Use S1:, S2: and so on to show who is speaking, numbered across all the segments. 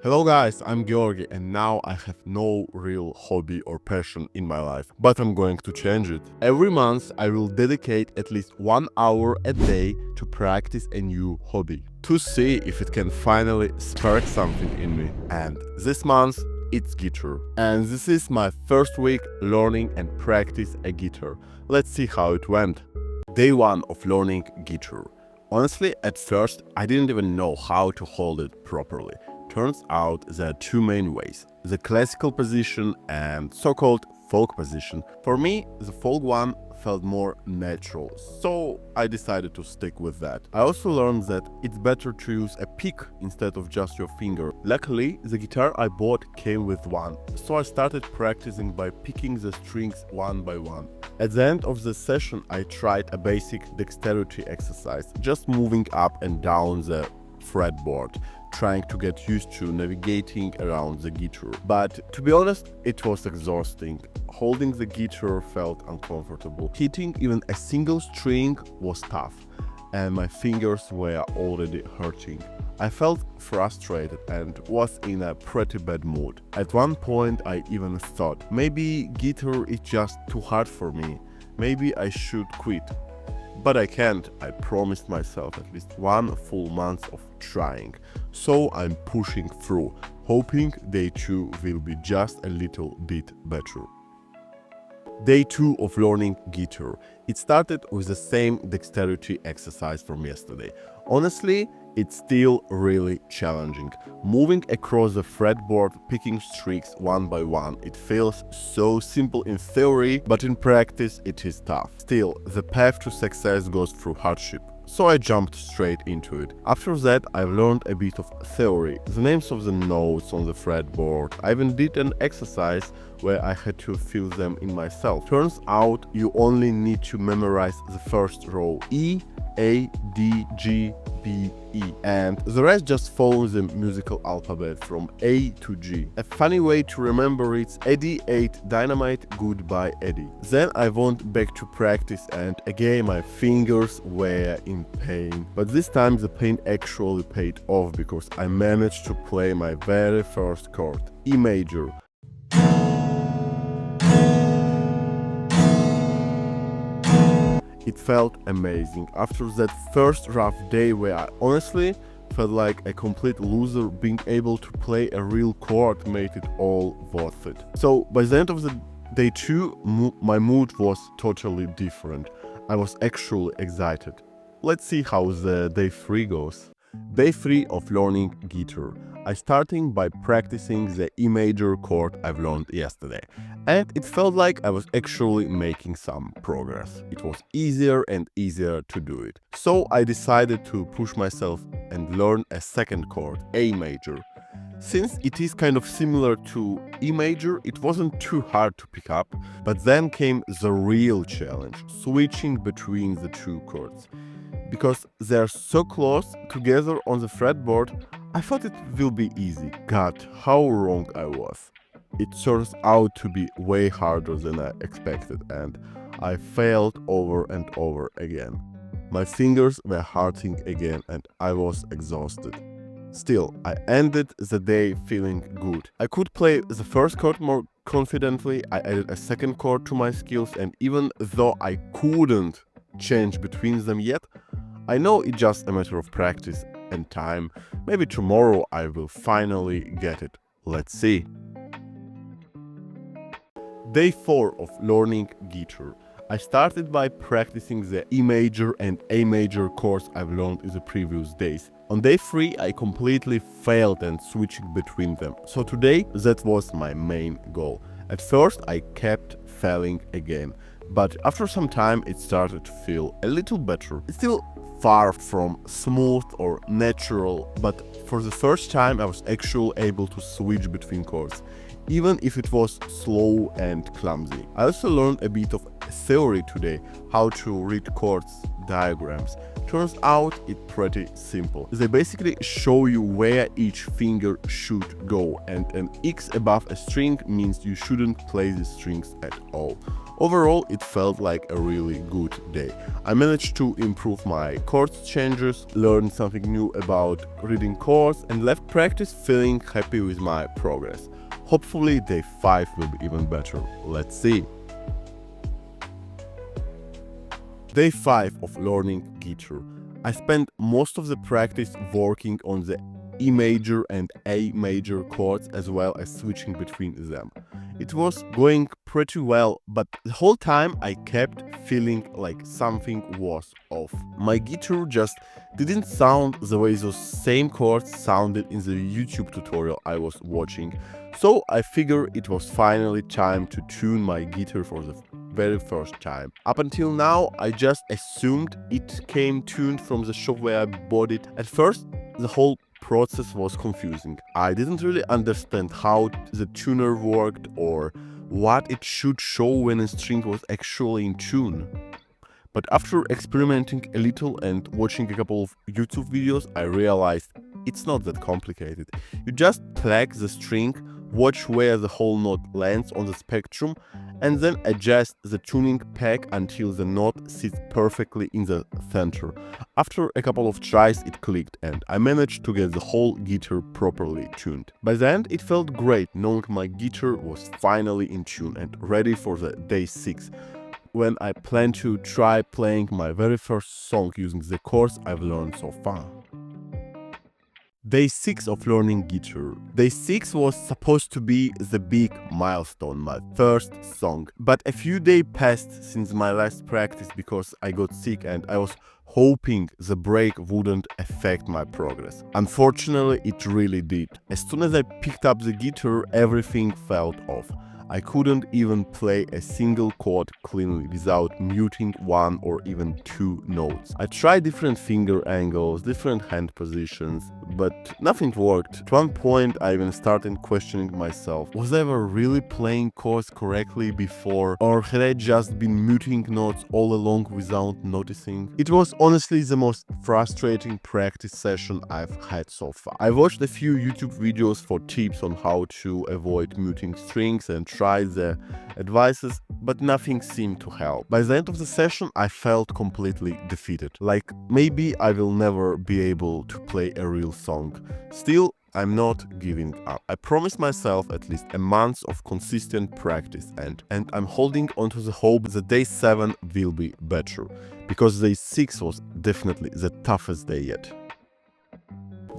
S1: Hello guys, I'm Georgi and now I have no real hobby or passion in my life, but I'm going to change it. Every month I will dedicate at least 1 hour a day to practice a new hobby, to see if it can finally spark something in me. And this month it's guitar. And this is my first week learning and practice a guitar. Let's see how it went. Day 1 of learning guitar. Honestly, at first I didn't even know how to hold it properly. Turns out there are two main ways, the classical position and so-called folk position. For me, the folk one felt more natural, so I decided to stick with that. I also learned that it's better to use a pick instead of just your finger. Luckily, the guitar I bought came with one, so I started practicing by picking the strings one by one. At the end of the session, I tried a basic dexterity exercise, just moving up and down the fretboard, trying to get used to navigating around the guitar. But to be honest, it was exhausting. Holding the guitar felt uncomfortable. Hitting even a single string was tough, and my fingers were already hurting. I felt frustrated and was in a pretty bad mood. At one point I even thought, maybe guitar is just too hard for me. Maybe I should quit. But I can't. I promised myself at least 1 full month of trying. So I'm pushing through, hoping day 2 will be just a little bit better. Day 2 of learning guitar. It started with the same dexterity exercise from yesterday. Honestly, it's still really challenging. Moving across the fretboard, picking strings one by one. It feels so simple in theory, but in practice it is tough. Still, the path to success goes through hardship, so I jumped straight into it. After that, I learned a bit of theory, the names of the notes on the fretboard. I even did an exercise where I had to feel them in myself. Turns out you only need to memorize the first row, E, A, D, G, B, E, and the rest just follows the musical alphabet from A to G. A funny way to remember it's Eddie ate dynamite, goodbye Eddie. Then I went back to practice and again my fingers were in pain. But this time the pain actually paid off because I managed to play my very first chord, E major. It felt amazing. After that first rough day where I honestly felt like a complete loser, being able to play a real chord made it all worth it. So by the end of the day 2, my mood was totally different. I was actually excited. Let's see how the day 3 goes. Day 3 of learning guitar. I started by practicing the E major chord I've learned yesterday, and it felt like I was actually making some progress. It was easier and easier to do it. So I decided to push myself and learn a second chord, A major. Since it is kind of similar to E major, it wasn't too hard to pick up, but then came the real challenge, switching between the two chords. Because they're so close together on the fretboard, I thought it will be easy. God, how wrong I was. It turns out to be way harder than I expected, and I failed over and over again. My fingers were hurting again and I was exhausted. Still, I ended the day feeling good. I could play the first chord more confidently, I added a second chord to my skills, and even though I couldn't change between them yet, I know it's just a matter of practice and time. Maybe tomorrow I will finally get it. Let's see. Day 4 of learning guitar. I started by practicing the E major and A major chords I've learned in the previous days. On day 3 I completely failed and switching between them. So today that was my main goal. At first I kept failing again, but after some time it started to feel a little better. It's still far from smooth or natural, but for the first time I was actually able to switch between chords, even if it was slow and clumsy. I also learned a bit of theory today, how to read chords diagrams. Turns out it's pretty simple. They basically show you where each finger should go, and an X above a string means you shouldn't play the strings at all. Overall, it felt like a really good day. I managed to improve my chords changes, learned something new about reading chords, and left practice feeling happy with my progress. Hopefully day 5 will be even better. Let's see. Day 5 of learning guitar. I spent most of the practice working on the E major and A major chords, as well as switching between them. It was going pretty well, but the whole time I kept feeling like something was off. My guitar just didn't sound the way those same chords sounded in the YouTube tutorial I was watching. So I figured it was finally time to tune my guitar for the very first time. Up until now, I just assumed it came tuned from the shop where I bought it. At first, the whole process was confusing. I didn't really understand how the tuner worked or what it should show when a string was actually in tune. But after experimenting a little and watching a couple of YouTube videos, I realized it's not that complicated. You just pluck the string, watch where the whole note lands on the spectrum, and then adjust the tuning peg until the note sits perfectly in the center. After a couple of tries it clicked and I managed to get the whole guitar properly tuned. By the end it felt great knowing my guitar was finally in tune and ready for the day 6, when I plan to try playing my very first song using the chords I've learned so far. Day 6 of learning guitar. Day 6 was supposed to be the big milestone, my first song. But a few days passed since my last practice because I got sick and I was hoping the break wouldn't affect my progress. Unfortunately, it really did. As soon as I picked up the guitar, everything felt off. I couldn't even play a single chord cleanly without muting 1 or even 2 notes. I tried different finger angles, different hand positions, but nothing worked. At one point I even started questioning myself. Was I ever really playing chords correctly before, or had I just been muting notes all along without noticing? It was honestly the most frustrating practice session I've had so far. I watched a few YouTube videos for tips on how to avoid muting strings and tried the advices, but nothing seemed to help. By the end of the session, I felt completely defeated. Like maybe I will never be able to play a real song. Still, I'm not giving up. I promised myself at least a month of consistent practice and I'm holding onto the hope that day 7 will be better, because day 6 was definitely the toughest day yet.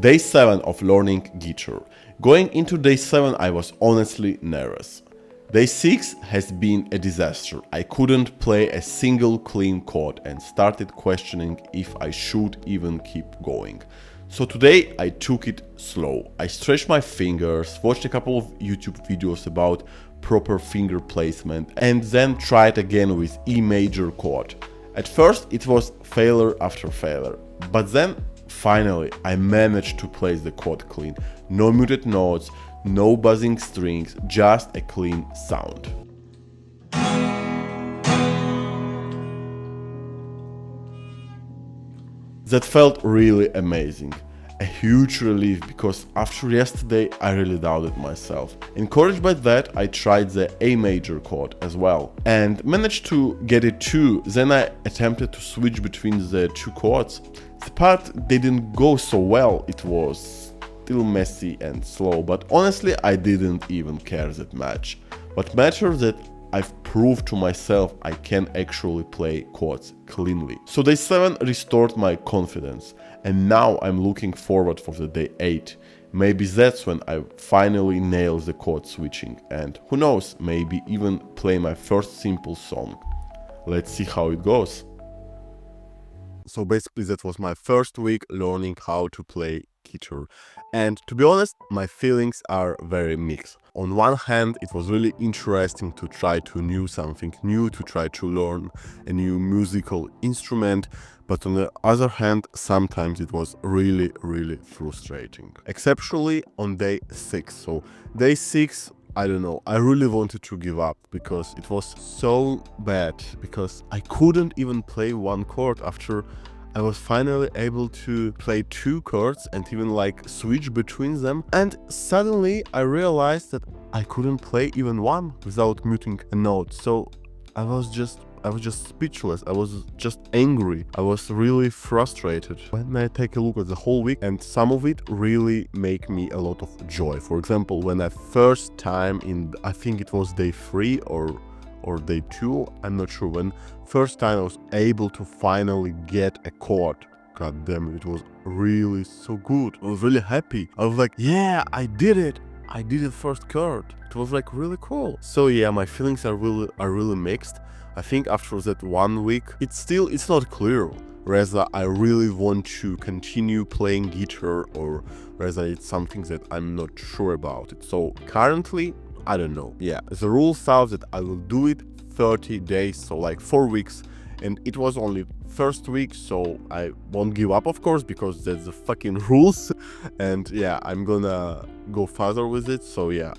S1: Day 7 of learning guitar. Going into day 7, I was honestly nervous. Day 6 has been a disaster. I couldn't play a single clean chord and started questioning if I should even keep going. So today I took it slow. I stretched my fingers, watched a couple of YouTube videos about proper finger placement, and then tried again with E major chord. At first it was failure after failure, but then finally I managed to place the chord clean. No muted notes, no buzzing strings, just a clean sound. That felt really amazing. A huge relief, because after yesterday I really doubted myself. Encouraged by that, I tried the A major chord as well and managed to get it too. Then I attempted to switch between the 2 chords. The part didn't go so well, it was still messy and slow, but honestly I didn't even care that much. What matters that I've proved to myself I can actually play chords cleanly. So day 7 restored my confidence, and now I'm looking forward for the day 8. Maybe that's when I finally nail the chord switching, and who knows, maybe even play my first simple song. Let's see how it goes. So basically that was my first week learning how to play guitar, and to be honest, my feelings are very mixed. On one hand, it was really interesting to try something new, to try to learn a new musical instrument, but on the other hand, sometimes it was really frustrating. Exceptionally on day 6. So day 6, I don't know, I really wanted to give up because it was so bad, because I couldn't even play one chord after I was finally able to play 2 chords and even like switch between them. And suddenly I realized that I couldn't play even one without muting a note. So I was just speechless. I was just angry. I was really frustrated. When I take a look at the whole week, and some of it really make me a lot of joy. For example, when I first time I think it was day 3 or day 2, I'm not sure, when first time I was able to finally get a chord. God damn it, it was really so good. I was really happy. I was like, yeah, I did it. I did the first chord. It was like really cool. So yeah, my feelings are really mixed. I think after that 1 week, it's not clear whether I really want to continue playing guitar or whether it's something that I'm not sure about it. So currently, I don't know. Yeah, the rule says that I will do it 30 days, so like 4 weeks. And it was only first week, so I won't give up, of course, because that's the fucking rules. And yeah, I'm gonna go further with it. So yeah,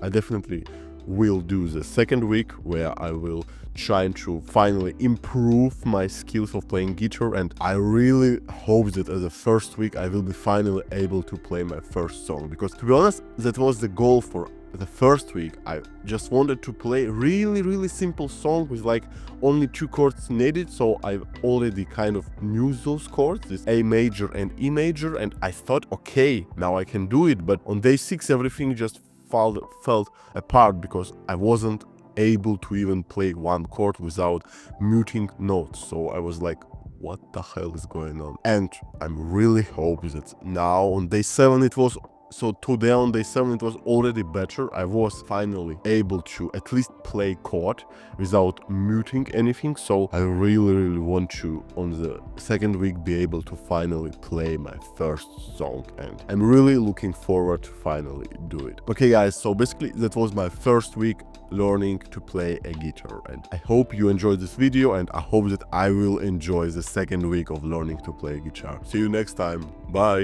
S1: I definitely will do the second week, where I will try to finally improve my skills of playing guitar. And I really hope that as the first week I will be finally able to play my first song, because to be honest, that was the goal for the first week. I just wanted to play really simple song with like only 2 chords needed. So I already kind of knew those chords, this A major and E major, and I thought, okay, now I can do it. But on day 6 everything just fell apart, because I wasn't able to even play 1 chord without muting notes. So I was like, what the hell is going on? And I'm really hoping that now on day 7 it was, so today on day 7 it was already better. I was finally able to at least play chord without muting anything. So I really want to on the second week be able to finally play my first song, and I'm really looking forward to finally do it. Okay guys, so basically that was my first week learning to play a guitar, and I hope you enjoyed this video, and I hope that I will enjoy the second week of learning to play guitar. See you next time. Bye.